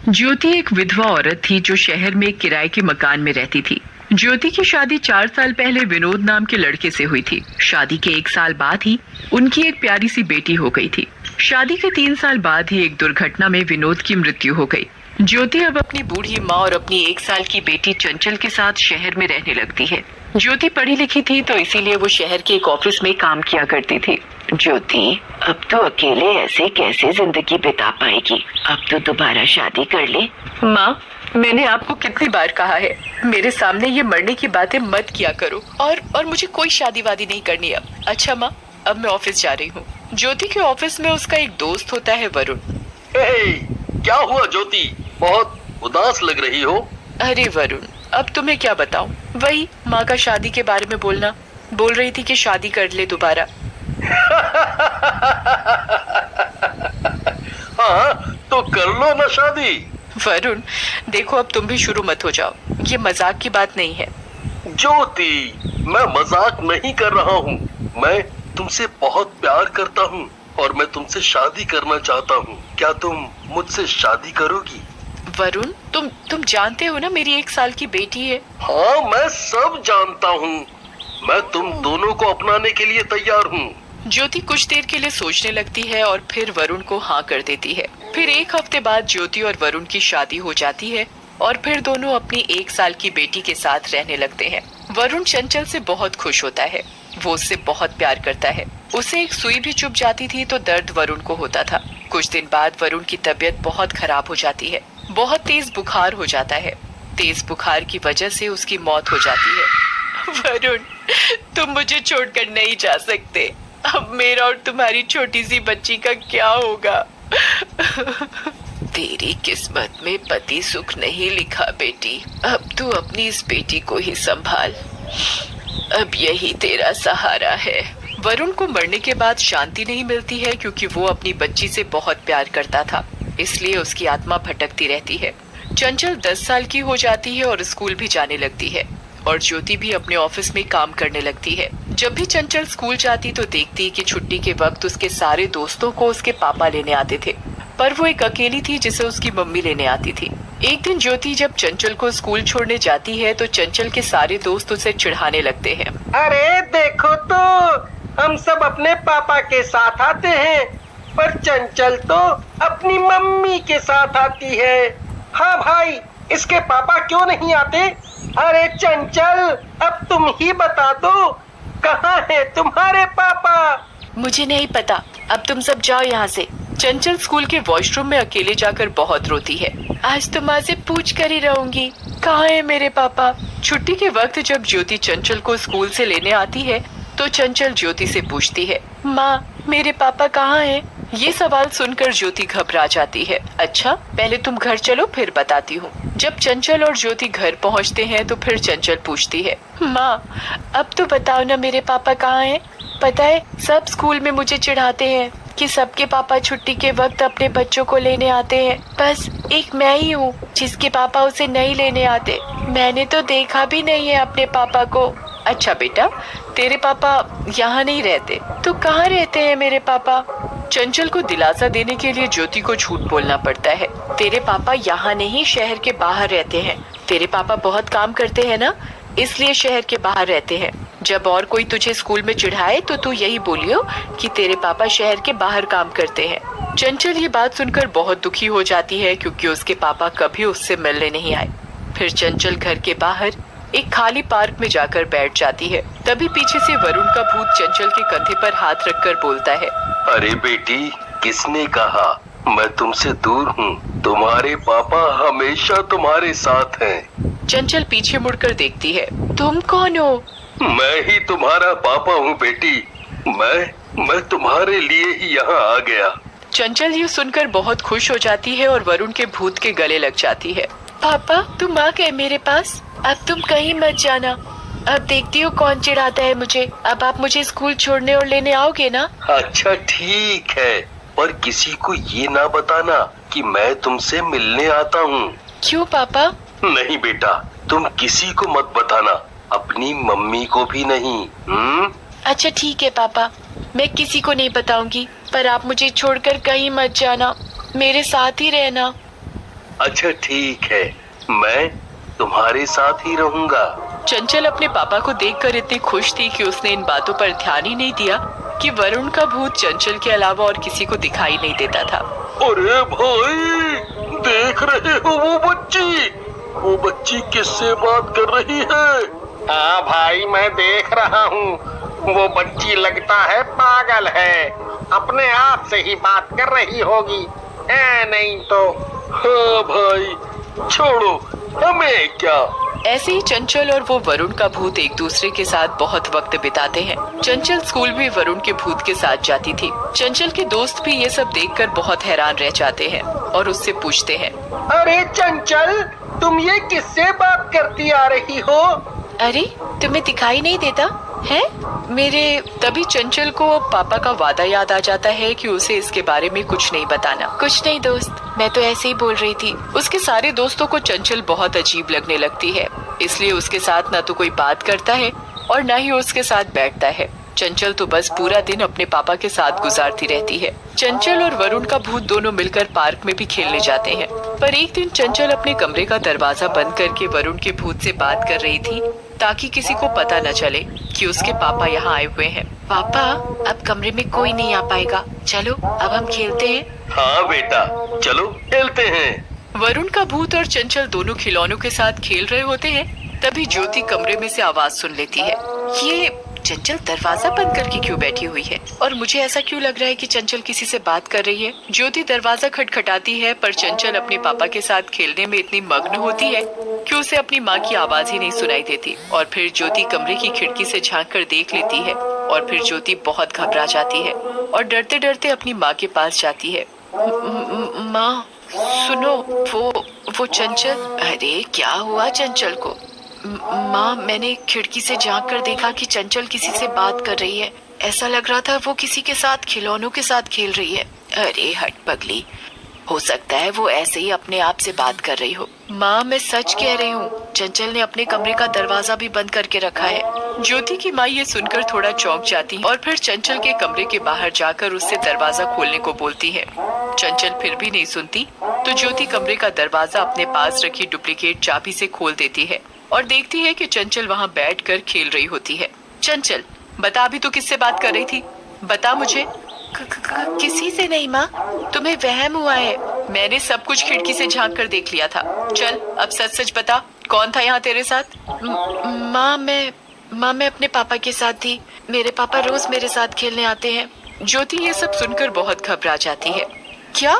ज्योति एक विधवा औरत थी जो शहर में एक किराए के मकान में रहती थी। ज्योति की शादी 4 साल पहले विनोद नाम के लड़के से हुई थी। शादी के 1 साल बाद ही उनकी एक प्यारी सी बेटी हो गई थी। शादी के 3 साल बाद ही एक दुर्घटना में विनोद की मृत्यु हो गई। ज्योति अब अपनी बूढ़ी माँ और अपनी 1 साल की बेटी चंचल के साथ शहर में रहने लगती है। ज्योति पढ़ी लिखी थी तो इसीलिए वो शहर के एक ऑफिस में काम किया करती थी। ज्योति, अब तो अकेले ऐसे कैसे जिंदगी बिता पाएगी? अब तो दोबारा शादी कर ले। माँ, मैंने आपको कितनी बार कहा है, मेरे सामने ये मरने की बातें मत किया करो। और मुझे कोई शादी वादी नहीं करनी अब। अच्छा माँ, अब मैं ऑफिस जा रही हूँ। ज्योति के ऑफिस में उसका एक दोस्त होता है, वरुण। क्या हुआ ज्योति, बहुत उदास लग रही हो? अरे वरुण, अब तुम्हें क्या बताऊं, वही माँ का शादी के बारे में बोल रही थी कि शादी कर ले दोबारा। हाँ, तो कर लो ना शादी। वरुण देखो, अब तुम भी शुरू मत हो जाओ, ये मजाक की बात नहीं है। ज्योति, मैं मजाक नहीं कर रहा हूँ। मैं तुमसे बहुत प्यार करता हूँ और मैं तुमसे शादी करना चाहता हूँ। क्या तुम मुझसे शादी करोगी? वरुण, तुम जानते हो ना मेरी 1 साल की बेटी है। हाँ, मैं सब जानता हूँ। मैं तुम दोनों को अपनाने के लिए तैयार हूँ। ज्योति कुछ देर के लिए सोचने लगती है और फिर वरुण को हाँ कर देती है। फिर 1 हफ्ते बाद ज्योति और वरुण की शादी हो जाती है और फिर दोनों अपनी 1 साल की बेटी के साथ रहने लगते हैं। वरुण चंचल से बहुत खुश होता है, वो उससे बहुत प्यार करता है। उसे एक सुई भी चुभ जाती थी तो दर्द वरुण को होता था। कुछ दिन बाद वरुण की तबीयत बहुत खराब हो जाती है। बहुत तेज बुखार हो जाता है। तेज बुखार की वजह से उसकी मौत हो जाती है। वरुण, तुम मुझे छोड़कर नहीं जा सकते। अब मेरा और तुम्हारी छोटी सी बच्ची का क्या होगा? तेरी किस्मत में पति सुख नहीं लिखा बेटी। अब तू अपनी इस बेटी को ही संभाल। अब यही तेरा सहारा है। वरुण को मरने के बाद शांति नहीं मिलती है क्योंकि वो अपनी बच्ची से बहुत प्यार करता था, इसलिए उसकी आत्मा भटकती रहती है। चंचल 10 साल की हो जाती है और स्कूल भी जाने लगती है और ज्योति भी अपने ऑफिस में काम करने लगती है। जब भी चंचल स्कूल जाती तो देखती कि छुट्टी के वक्त उसके सारे दोस्तों को उसके पापा लेने आते थे, पर वो एक अकेली थी जिसे उसकी मम्मी लेने आती थी। एक दिन ज्योति जब चंचल को स्कूल छोड़ने जाती है तो चंचल के सारे दोस्त उसे चिढ़ाने लगते हैं। अरे देखो तो, हम सब अपने पापा के साथ आते हैं, पर चंचल तो अपनी मम्मी के साथ आती है। हाँ भाई, इसके पापा क्यों नहीं आते? अरे चंचल, अब तुम ही बता दो, कहाँ है तुम्हारे पापा? मुझे नहीं पता, अब तुम सब जाओ यहाँ से। चंचल स्कूल के वॉशरूम में अकेले जाकर बहुत रोती है। आज तो माँ से पूछ कर ही रहूंगी, कहाँ है मेरे पापा? छुट्टी के वक्त जब ज्योति चंचल को स्कूल से लेने आती है तो चंचल ज्योति से पूछती है, माँ मेरे पापा कहाँ हैं? ये सवाल सुनकर ज्योति घबरा जाती है। अच्छा, पहले तुम घर चलो फिर बताती हूँ। जब चंचल और ज्योति घर पहुँचते हैं तो फिर चंचल पूछती है, माँ अब तो बताओ ना मेरे पापा कहाँ हैं? पता है, सब स्कूल में मुझे चिढ़ाते हैं कि सबके पापा छुट्टी के वक्त अपने बच्चों को लेने आते हैं, बस एक मैं ही हूँ जिसके पापा उसे नहीं लेने आते। मैंने तो देखा भी नहीं है अपने पापा को। अच्छा बेटा, तेरे पापा यहाँ नहीं रहते तो कहाँ रहते हैं मेरे पापा? चंचल को दिलासा देने के लिए ज्योति को झूठ बोलना पड़ता है। तेरे पापा यहाँ नहीं, शहर के बाहर रहते हैं। तेरे पापा बहुत काम करते हैं ना, इसलिए शहर के बाहर रहते हैं। जब और कोई तुझे स्कूल में चिढ़ाए तो तू यही बोलियो कि तेरे पापा शहर के बाहर काम करते हैं। चंचल ये बात सुनकर बहुत दुखी हो जाती है क्योंकि उसके पापा कभी उससे मिलने नहीं आए। फिर चंचल घर के बाहर एक खाली पार्क में जाकर बैठ जाती है। तभी पीछे से वरुण का भूत चंचल के कंधे पर हाथ रखकर बोलता है, अरे बेटी, किसने कहा मैं तुमसे दूर हूँ? तुम्हारे पापा हमेशा तुम्हारे साथ हैं। चंचल पीछे मुड़कर देखती है। तुम कौन हो? मैं ही तुम्हारा पापा हूँ बेटी। मैं तुम्हारे लिए ही यहाँ आ गया। चंचल ये सुनकर बहुत खुश हो जाती है और वरुण के भूत के गले लग जाती है। पापा तुम आ गए मेरे पास, अब तुम कहीं मत जाना। अब देखती हो कौन चिढ़ाता है मुझे। अब आप मुझे स्कूल छोड़ने और लेने आओगे ना? अच्छा ठीक है, पर किसी को ये ना बताना कि मैं तुमसे मिलने आता हूँ। क्यों पापा? नहीं बेटा, तुम किसी को मत बताना, अपनी मम्मी को भी नहीं। अच्छा ठीक है पापा, मैं किसी को नहीं बताऊंगी, पर आप मुझे छोड़कर कहीं मत जाना, मेरे साथ ही रहना। अच्छा ठीक है, मैं तुम्हारे साथ ही रहूंगा। चंचल अपने पापा को देखकर इतनी खुश थी कि उसने इन बातों पर ध्यान ही नहीं दिया कि वरुण का भूत चंचल के अलावा और किसी को दिखाई नहीं देता था। अरे भाई, देख रहे हो वो बच्ची किससे बात कर रही है? हाँ भाई, मैं देख रहा हूँ। वो बच्ची लगता है पागल है, अपने आप से ही बात कर रही होगी। नहीं तो। हाँ भाई, छोड़ो, हमें क्या। ऐसे ही चंचल और वो वरुण का भूत एक दूसरे के साथ बहुत वक्त बिताते हैं। चंचल स्कूल भी वरुण के भूत के साथ जाती थी। चंचल के दोस्त भी ये सब देखकर बहुत हैरान रह जाते हैं और उससे पूछते हैं, अरे चंचल, तुम ये किससे बात करती आ रही हो? अरे तुम्हें दिखाई नहीं देता है मेरे? तभी चंचल को पापा का वादा याद आ जाता है कि उसे इसके बारे में कुछ नहीं बताना। कुछ नहीं दोस्त, मैं तो ऐसे ही बोल रही थी। उसके सारे दोस्तों को चंचल बहुत अजीब लगने लगती है, इसलिए उसके साथ न तो कोई बात करता है और न ही उसके साथ बैठता है। चंचल तो बस पूरा दिन अपने पापा के साथ गुजारती रहती है। चंचल और वरुण का भूत दोनों मिलकर पार्क में भी खेलने जाते हैं। पर एक दिन चंचल अपने कमरे का दरवाजा बंद करके वरुण के भूत से बात कर रही थी ताकि किसी को पता न चले कि उसके पापा यहाँ आए हुए हैं। पापा, अब कमरे में कोई नहीं आ पाएगा, चलो अब हम खेलते हैं। हाँ बेटा, चलो खेलते हैं। वरुण का भूत और चंचल दोनों खिलौनों के साथ खेल रहे होते हैं। तभी ज्योति कमरे में से आवाज सुन लेती है। ये चंचल दरवाजा बंद करके क्यों बैठी हुई है और मुझे ऐसा क्यों लग रहा है कि चंचल किसी से बात कर रही है। ज्योति दरवाजा खटखटाती है, पर चंचल अपने पापा के साथ खेलने में इतनी मग्न होती है कि उसे अपनी माँ की आवाज ही नहीं सुनाई देती। और फिर ज्योति कमरे की खिड़की से झांक कर देख लेती है और फिर ज्योति बहुत घबरा जाती है और डरते डरते अपनी माँ के पास जाती है। माँ सुनो, वो चंचल। अरे क्या हुआ चंचल को? माँ, मैंने खिड़की से झांक कर देखा कि चंचल किसी से बात कर रही है। ऐसा लग रहा था वो किसी के साथ खिलौनों के साथ खेल रही है। अरे हट पगली, हो सकता है वो ऐसे ही अपने आप से बात कर रही हो। माँ, मैं सच कह रही हूँ, चंचल ने अपने कमरे का दरवाजा भी बंद करके रखा है। ज्योति की माँ ये सुनकर थोड़ा चौंक जाती है और फिर चंचल के कमरे के बाहर जाकर उससे दरवाजा खोलने को बोलती है। चंचल फिर भी नहीं सुनती तो ज्योति कमरे का दरवाजा अपने पास रखी डुप्लीकेट चाबी से खोल देती है और देखती है कि चंचल वहाँ बैठकर खेल रही होती है। चंचल, बता अभी तू किससे बात कर रही थी? बता मुझे। किसी से नहीं माँ, तुम्हें वहम हुआ है। मैंने सब कुछ खिड़की से झांक कर देख लिया था। चल अब सच सच बता, कौन था यहाँ तेरे साथ? माँ, मैं अपने पापा के साथ थी। मेरे पापा रोज मेरे साथ खेलने आते हैं। ज्योति ये सब सुनकर बहुत घबरा जाती है। क्या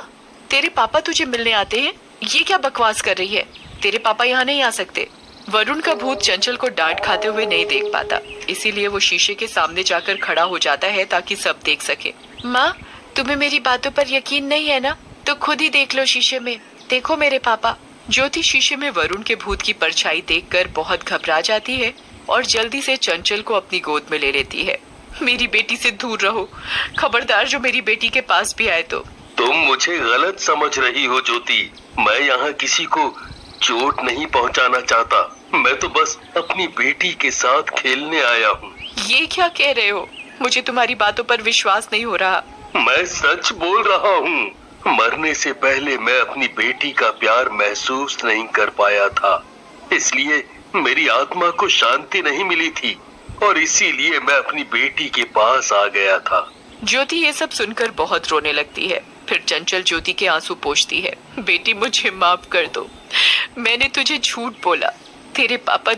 तेरे पापा तुझे मिलने आते हैं? ये क्या बकवास कर रही है? तेरे पापा यहाँ नहीं आ सकते। वरुण का भूत चंचल को डांट खाते हुए नहीं देख पाता, इसीलिए वो शीशे के सामने जाकर खड़ा हो जाता है ताकि सब देख सके। माँ, तुम्हें मेरी बातों पर यकीन नहीं है ना? तो खुद ही देख लो शीशे में, देखो मेरे पापा। ज्योति शीशे में वरुण के भूत की परछाई देखकर बहुत घबरा जाती है और जल्दी से चंचल को अपनी गोद में ले लेती है। मेरी बेटी से दूर रहो, खबरदार जो मेरी बेटी के पास भी आए तो। तुम मुझे गलत समझ रही हो ज्योति, मैं यहाँ किसी को चोट नहीं पहुँचाना चाहता। मैं तो बस अपनी बेटी के साथ खेलने आया हूँ। ये क्या कह रहे हो? मुझे तुम्हारी बातों पर विश्वास नहीं हो रहा। मैं सच बोल रहा हूँ। मरने से पहले मैं अपनी बेटी का प्यार महसूस नहीं कर पाया था, इसलिए मेरी आत्मा को शांति नहीं मिली थी और इसीलिए मैं अपनी बेटी के पास आ गया था। ज्योति ये सब सुनकर बहुत रोने लगती है। फिर चंचल ज्योति के आंसू पोंछती है। बेटी, मुझे माफ कर दो, मैंने तुझे झूठ बोला। तेरे पापा